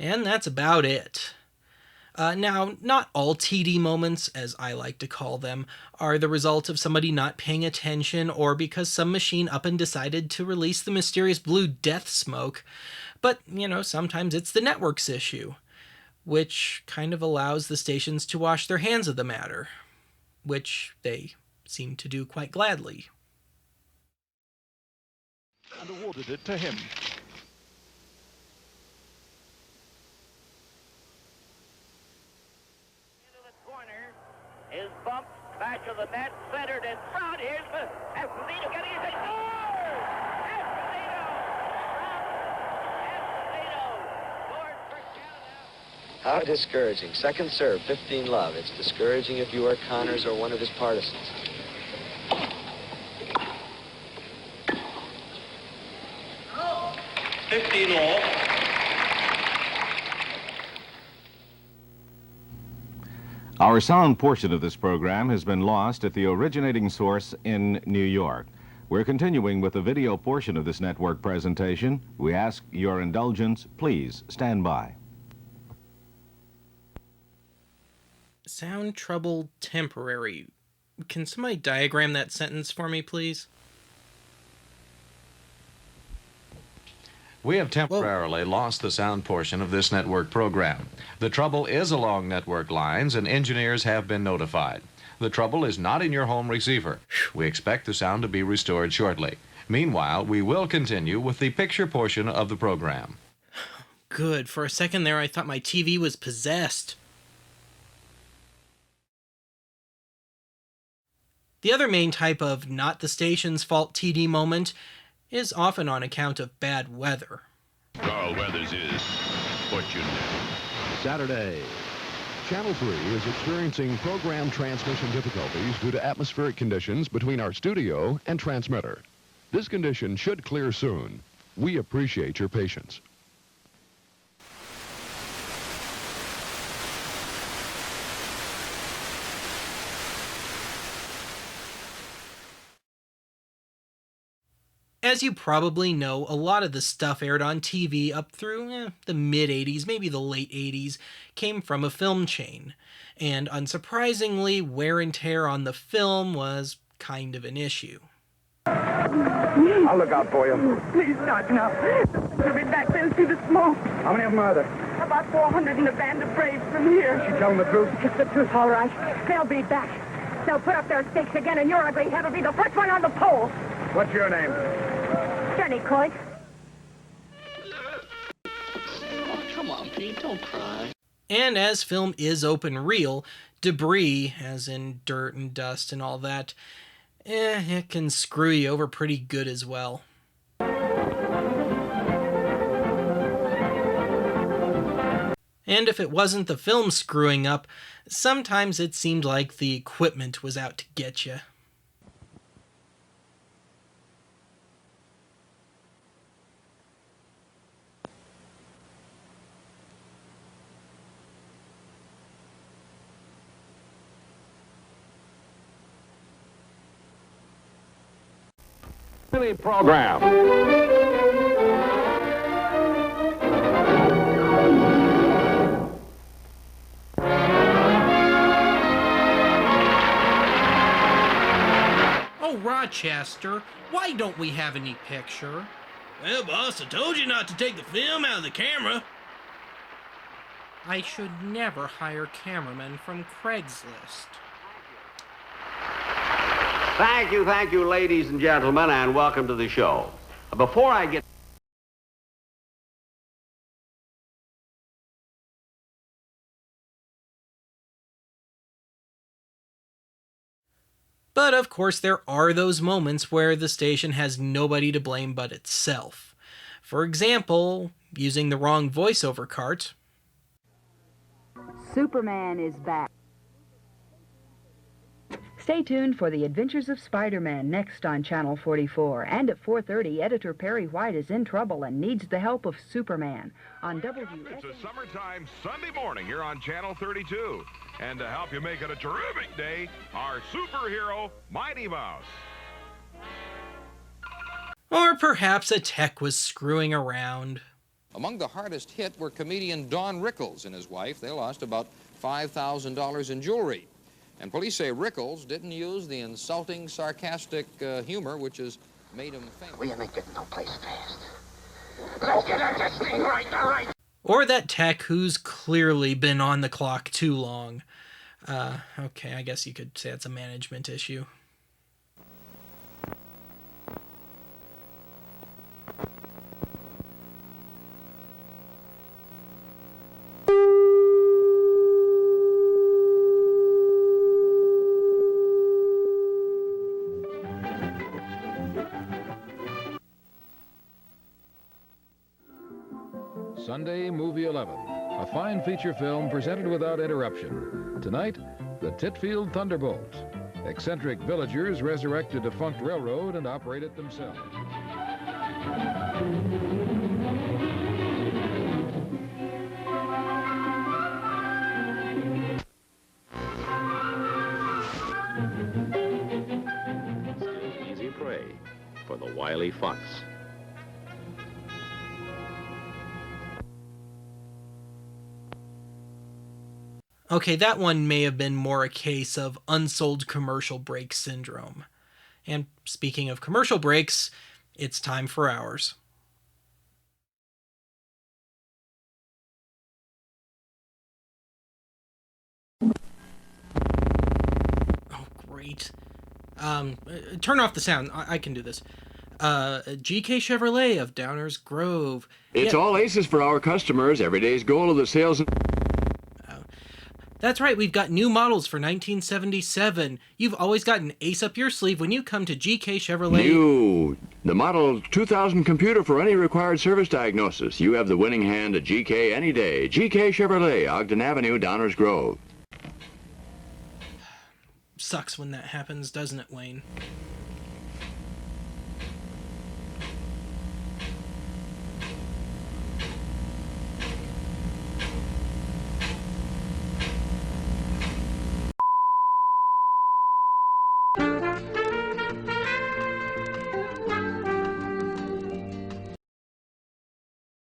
And that's about it. Now, not all TD moments, as I like to call them, are the result of somebody not paying attention or because some machine up and decided to release the mysterious blue death smoke. But, sometimes it's the network's issue, which kind of allows the stations to wash their hands of the matter, which they seem to do quite gladly. And awarded it to him. Is bumped back to the net, centered in front. Here's Esposito getting his score! Esposito! Esposito scored for Canada. How discouraging. Second serve, 15-love. It's discouraging if you are Connors or one of his partisans. Oh. 15-all. Our sound portion of this program has been lost at the originating source in New York. We're continuing with the video portion of this network presentation. We ask your indulgence. Please stand by. Sound trouble temporary. Can somebody diagram that sentence for me, please? We have temporarily lost the sound portion of this network program. The trouble is along network lines, and engineers have been notified. The trouble is not in your home receiver. We expect the sound to be restored shortly. Meanwhile, we will continue with the picture portion of the program. Good. For a second there, I thought my TV was possessed. The other main type of not the station's fault TD moment is often on account of bad weather. Carl Weathers is what you know. Saturday. Channel 3 is experiencing program transmission difficulties due to atmospheric conditions between our studio and transmitter. This condition should clear soon. We appreciate your patience. As you probably know, a lot of the stuff aired on TV up through the mid-'80s, maybe the late '80s, came from a film chain. And unsurprisingly, wear and tear on the film was kind of an issue. I'll look out for you. Please start now. We'll be back there and see the smoke. How many of them are there? About 400 in the band of braves from here. Is she telling the truth? It's the truth, all right. They'll be back. They'll put up their stakes again, and your ugly head will be the first one on the pole. What's your name? Jenny Coit. Oh, come on, Pete, don't cry. And as film is open reel, debris, as in dirt and dust and all that, it can screw you over pretty good as well. And if it wasn't the film screwing up, sometimes it seemed like the equipment was out to get you. Program. Oh, Rochester, why don't we have any picture? Well, boss, I told you not to take the film out of the camera. I should never hire cameramen from Craigslist. Thank you, ladies and gentlemen, and welcome to the show. Before I get... But of course there are those moments where the station has nobody to blame but itself. For example, using the wrong voiceover cart. Superman is back. Stay tuned for the Adventures of Spider-Man next on Channel 44. And at 4:30, editor Perry White is in trouble and needs the help of Superman on It's a summertime Sunday morning here on Channel 32. And to help you make it a terrific day, our superhero, Mighty Mouse. Or perhaps a tech was screwing around. Among the hardest hit were comedian Don Rickles and his wife. They lost about $5,000 in jewelry. And police say Rickles didn't use the insulting, sarcastic humor which has made him famous. We ain't getting no place fast. Let's get at this thing right now, right? Or that tech who's clearly been on the clock too long. Okay, I guess you could say it's a management issue. Sunday, Movie 11, a fine feature film presented without interruption. Tonight, the Titfield Thunderbolt. Eccentric villagers resurrect a defunct railroad and operate it themselves. Still easy prey for the wily fox. Okay, that one may have been more a case of unsold commercial break syndrome. And speaking of commercial breaks, it's time for ours. Oh, great. Turn off the sound. I can do this. GK Chevrolet of Downers Grove. It's all aces for our customers. Every day's goal of the sales. That's right, we've got new models for 1977. You've always got an ace up your sleeve when you come to GK Chevrolet. New. The Model 2000 computer for any required service diagnosis. You have the winning hand at GK any day. GK Chevrolet, Ogden Avenue, Downers Grove. Sucks when that happens, doesn't it, Wayne?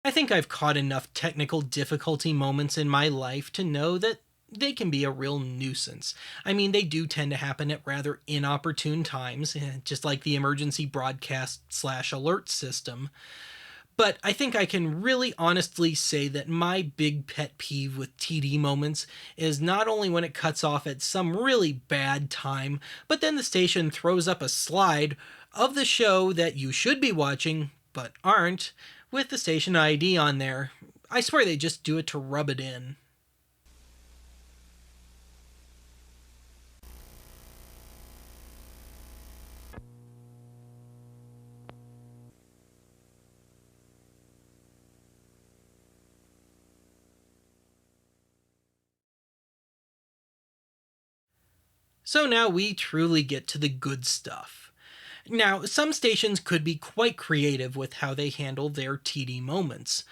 I think I've caught enough technical difficulty moments in my life to know that they can be a real nuisance. I mean, they do tend to happen at rather inopportune times, just like the emergency broadcast/alert system. But I think I can really honestly say that my big pet peeve with TD moments is not only when it cuts off at some really bad time, but then the station throws up a slide of the show that you should be watching, but aren't, with the station ID on there. I swear they just do it to rub it in. So now we truly get to the good stuff. Now, some stations could be quite creative with how they handle their TD moments.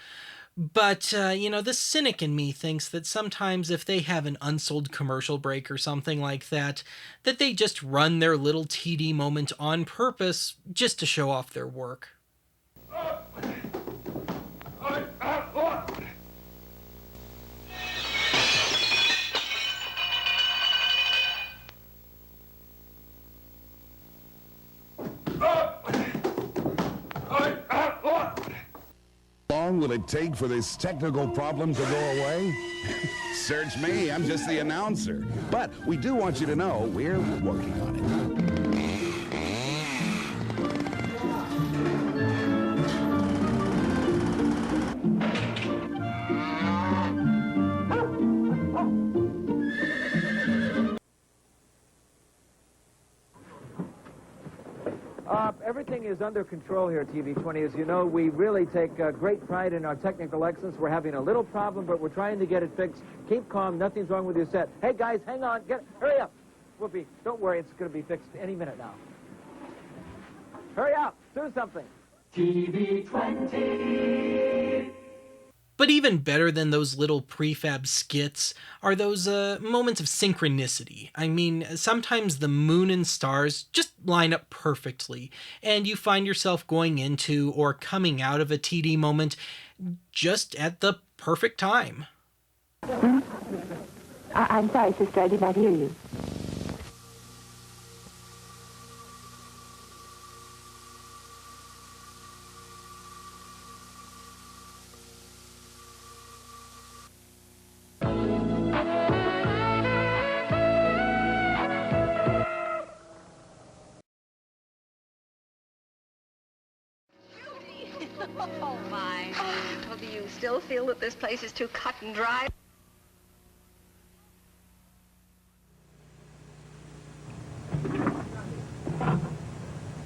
But, the cynic in me thinks that sometimes if they have an unsold commercial break or something like that they just run their little TD moment on purpose just to show off their work. How long will it take for this technical problem to go away? Search me, I'm just the announcer. But we do want you to know we're working on it. Everything is under control here at TV20. As you know, we really take great pride in our technical excellence. We're having a little problem, but we're trying to get it fixed. Keep calm. Nothing's wrong with your set. Hey, guys, hang on. Hurry up. Whoopi, don't worry. It's going to be fixed any minute now. Hurry up. Do something. TV20. But even better than those little prefab skits are those moments of synchronicity. I mean, sometimes the moon and stars just line up perfectly, and you find yourself going into or coming out of a TD moment just at the perfect time. I'm sorry, sister, I did not hear you. Oh, my. Well, do you still feel that this place is too cut and dry?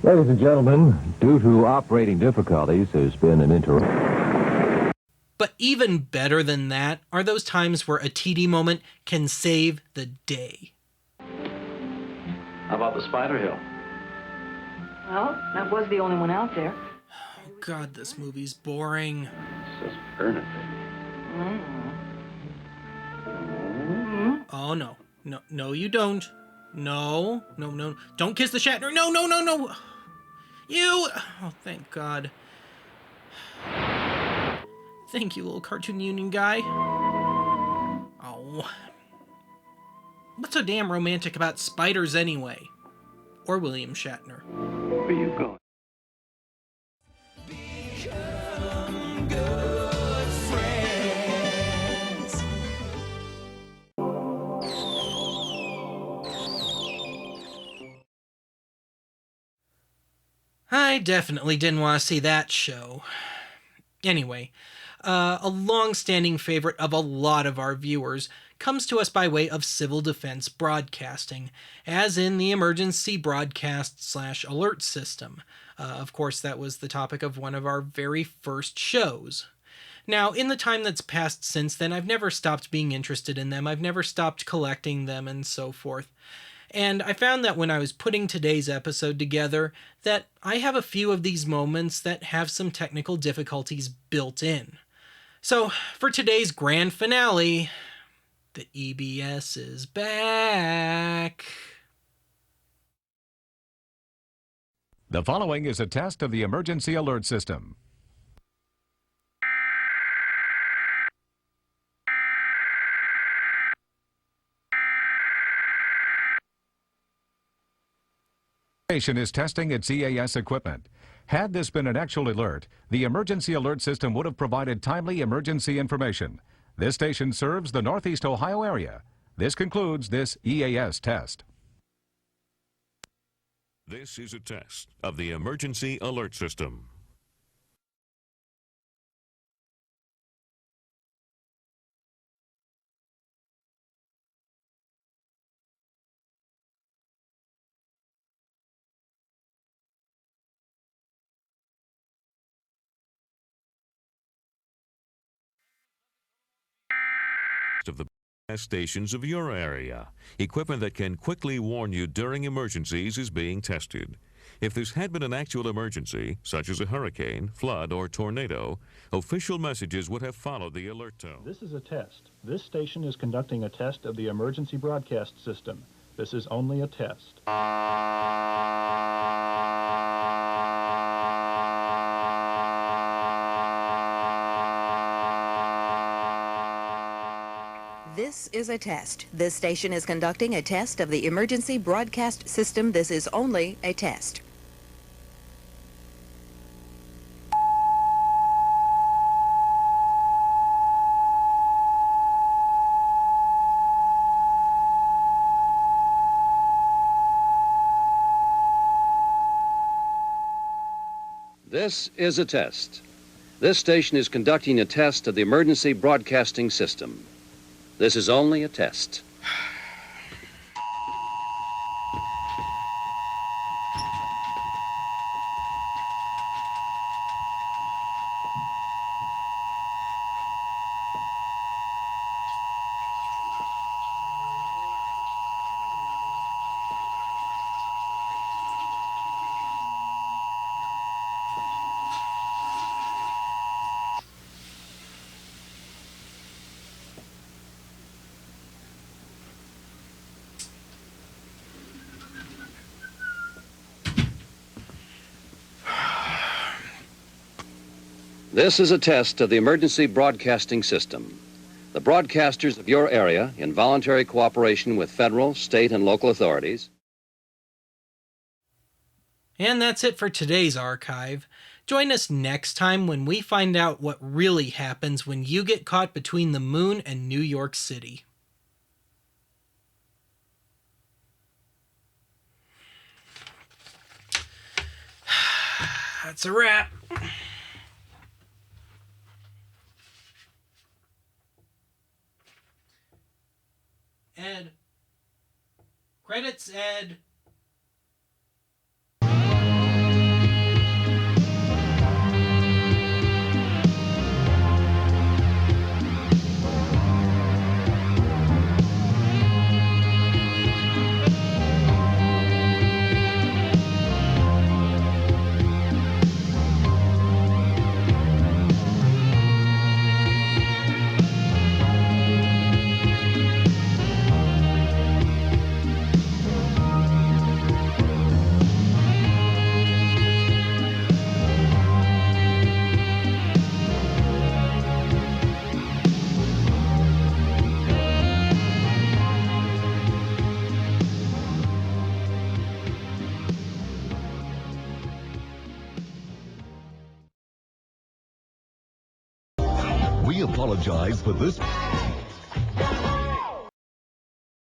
Ladies and gentlemen, due to operating difficulties, there's been an interruption. But even better than that are those times where a TD moment can save the day. How about the Spider Hill? Well, that was the only one out there. Oh God, this movie's boring. Just burn it. Oh no. No, you don't. No. Don't kiss the Shatner. No. You! Oh, thank God. Thank you, little Cartoon Union guy. Oh. What's so damn romantic about spiders anyway? Or William Shatner? Where are you going? I definitely didn't want to see that show. Anyway, a long-standing favorite of a lot of our viewers comes to us by way of civil defense broadcasting, as in the emergency broadcast/alert system. Of course, that was the topic of one of our very first shows. Now, in the time that's passed since then, I've never stopped being interested in them. I've never stopped collecting them and so forth. And I found that when I was putting today's episode together, that I have a few of these moments that have some technical difficulties built in. So, for today's grand finale, the EBS is back. The following is a test of the emergency alert system. Station is testing its EAS equipment. Had this been an actual alert, the emergency alert system would have provided timely emergency information. This station serves the Northeast Ohio area. This concludes this EAS test. This is a test of the emergency alert system. Of the stations of your area. Equipment that can quickly warn you during emergencies is being tested. If this had been an actual emergency, such as a hurricane, flood, or tornado, official messages would have followed the alert tone. This is a test. This station is conducting a test of the emergency broadcast system. This is only a test. This is a test. This station is conducting a test of the emergency broadcast system. This is only a test. This is a test. This station is conducting a test of the emergency broadcasting system. This is only a test. This is a test of the emergency broadcasting system. The broadcasters of your area, in voluntary cooperation with federal, state, and local authorities. And that's it for today's archive. Join us next time when we find out what really happens when you get caught between the moon and New York City. That's a wrap. Ed. Credits, Ed. We apologize for this.